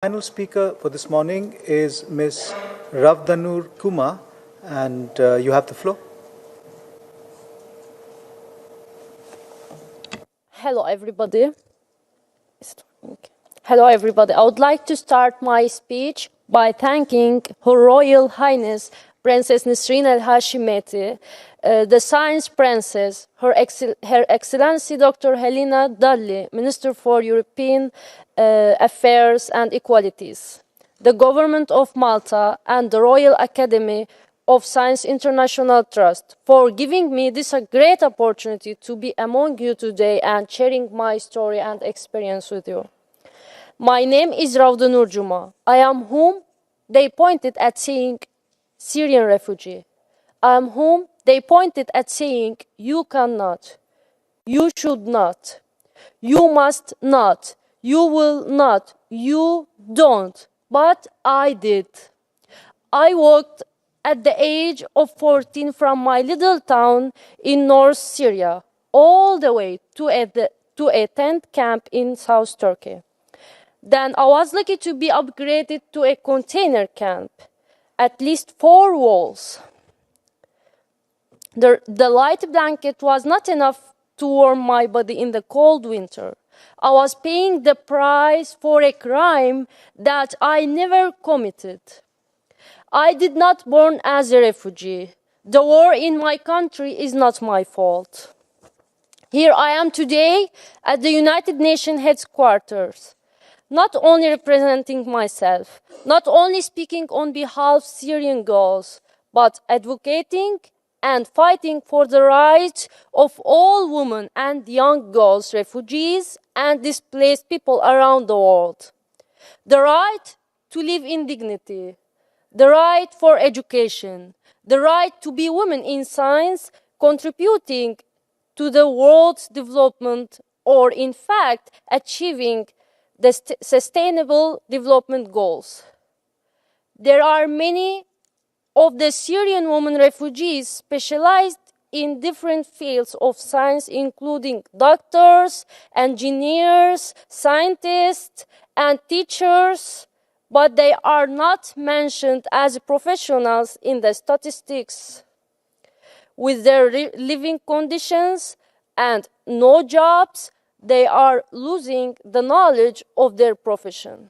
Final speaker for this morning is Ms. Ravdanur Cuma, and you have the floor. Hello, everybody. Hello, everybody. I would like to start my speech by thanking Her Royal Highness Princess Nisreen El-Hashemite, the Science Princess, Her Excellency Dr. Helena Dalli, Minister for European Affairs and Equalities, the Government of Malta, and the Royal Academy of Science International Trust for giving me this great opportunity to be among you today and sharing my story and experience with you. My name is Ravdanur Cuma. I am whom they pointed at saying Syrian refugee. I am whom they pointed at saying you cannot, you should not, you must not, you will not, you don't, but I did. I walked at the age of 14 from my little town in North Syria all the way to a tent camp in South Turkey. Then I was lucky to be upgraded to a container camp, at least 4 walls. The light blanket was not enough to warm my body in the cold winter. I was paying the price for a crime that I never committed. I did not born as a refugee. The war in my country is not my fault. Here I am today at the United Nations headquarters, not only representing myself, not only speaking on behalf of Syrian girls, but advocating and fighting for the rights of all women and young girls, refugees and displaced people around the world. The right to live in dignity, the right for education, the right to be women in science, contributing to the world's development, or in fact achieving the sustainable development goals. There are many of the Syrian women refugees specialized in different fields of science, including doctors, engineers, scientists, and teachers, but they are not mentioned as professionals in the statistics. With their living conditions and no jobs, they are losing the knowledge of their profession.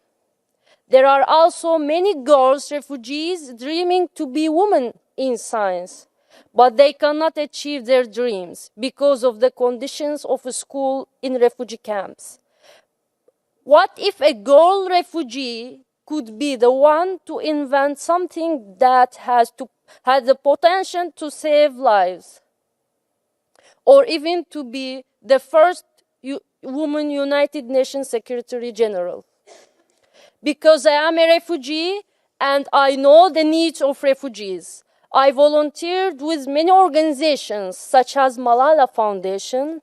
There are also many girls, refugees, dreaming to be women in science, but they cannot achieve their dreams because of the conditions of a school in refugee camps. What if a girl refugee could be the one to invent something that has the potential to save lives, or even to be the first woman United Nations Secretary General? Because I am a refugee and I know the needs of refugees, I volunteered with many organizations such as Malala Foundation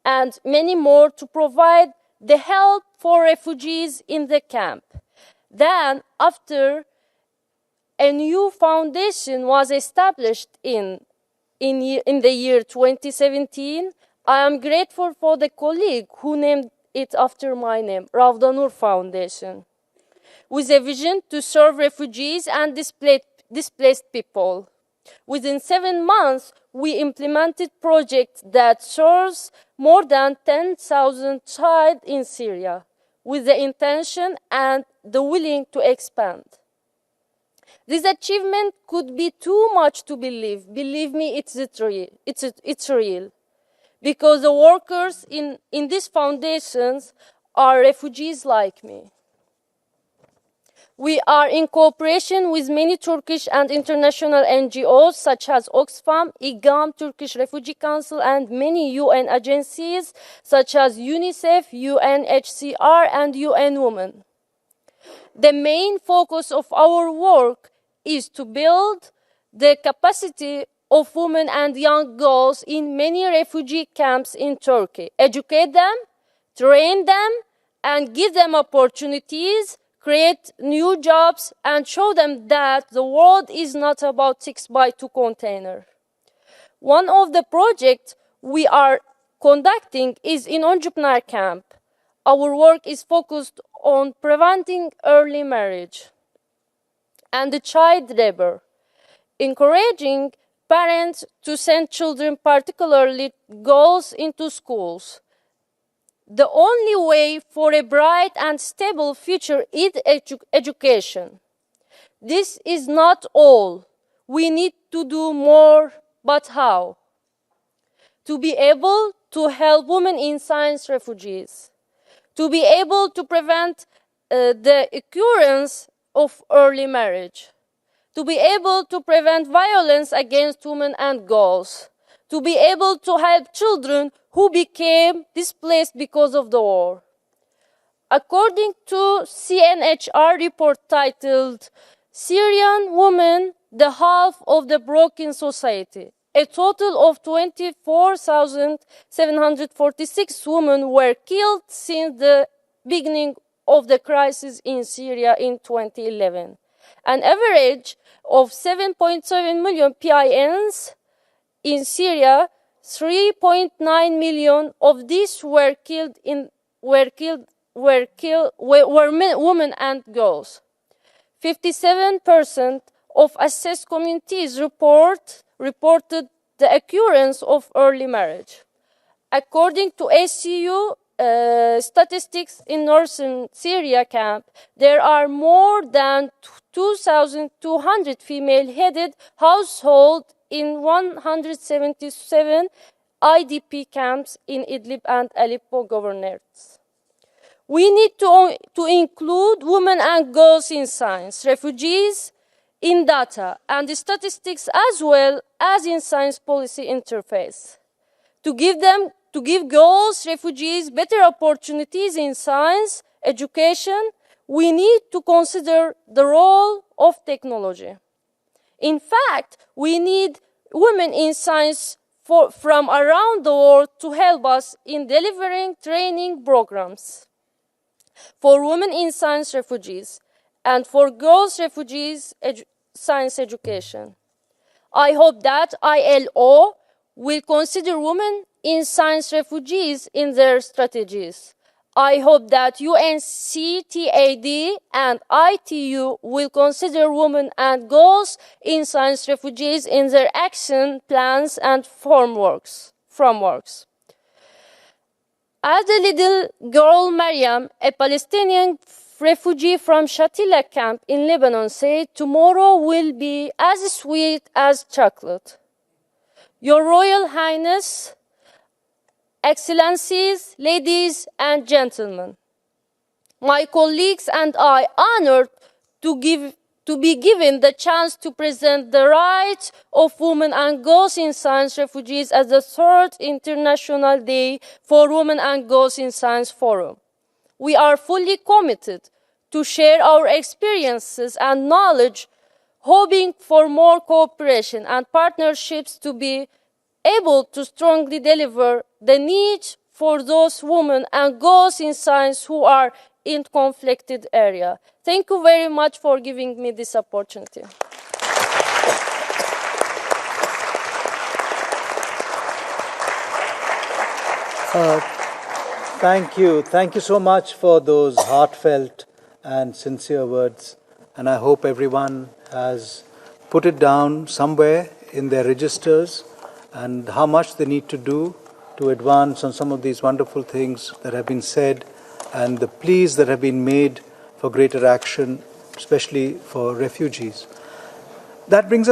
and many more to provide the help for refugees in the camp. Then, after a new foundation was established in the year 2017, I am grateful for the colleague who named it after my name, Ravdanur Foundation, with a vision to serve refugees and displaced people. Within 7 months, we implemented projects that serves more than 10,000 children in Syria, with the intention and the willing to expand. This achievement could be too much to believe. Believe me, it's real. Because the workers in these foundations are refugees like me. We are in cooperation with many Turkish and international NGOs such as Oxfam, IGAM, Turkish Refugee Council, and many UN agencies such as UNICEF, UNHCR, and UN Women. The main focus of our work is to build the capacity of women and young girls in many refugee camps in Turkey, educate them, train them, and give them opportunities, create new jobs, and show them that the world is not about 6x2 container. One of the projects we are conducting is in Onjupnar camp. Our work is focused on preventing early marriage and the child labor, encouraging parents to send children, particularly girls, into schools. The only way for a bright and stable future is education. This is not all. We need to do more, but how? To be able to help women in science refugees, to be able to prevent the occurrence of early marriage, to be able to prevent violence against women and girls, to be able to help children who became displaced because of the war. According to CNHR report titled Syrian Women, the Half of the Broken Society, a total of 24,746 women were killed since the beginning of the crisis in Syria in 2011. An average of 7.7 million PINs in Syria, 3.9 million of these were women and girls. 57% of assessed communities reported the occurrence of early marriage. According to ACU statistics in northern Syria camp, there are more than 2,200 female-headed households in 177 IDP camps in Idlib and Aleppo governorates. We need to include women and girls in science, refugees in data and the statistics, as well as in science policy interface. To give girls, refugees, better opportunities in science, education, we need to consider the role of technology. In fact, we need women in science from around the world to help us in delivering training programs for women in science refugees and for girls refugees science education. I hope that ILO will consider women in science refugees in their strategies. I hope that UNCTAD and ITU will consider women and girls in science refugees in their action plans and frameworks. As the little girl Mariam, a Palestinian refugee from Shatila camp in Lebanon, said, "Tomorrow will be as sweet as chocolate." Your Royal Highness, Excellencies, ladies and gentlemen, my colleagues and I are honored to be given the chance to present the rights of women and girls in science refugees as the third International Day for Women and Girls in Science Forum. We are fully committed to share our experiences and knowledge, hoping for more cooperation and partnerships to be able to strongly deliver the needs for those women and girls in science who are in conflicted areas. Thank you very much for giving me this opportunity. Thank you. Thank you so much for those heartfelt and sincere words. And I hope everyone has put it down somewhere in their registers and how much they need to do to advance on some of these wonderful things that have been said and the pleas that have been made for greater action, especially for refugees. That brings us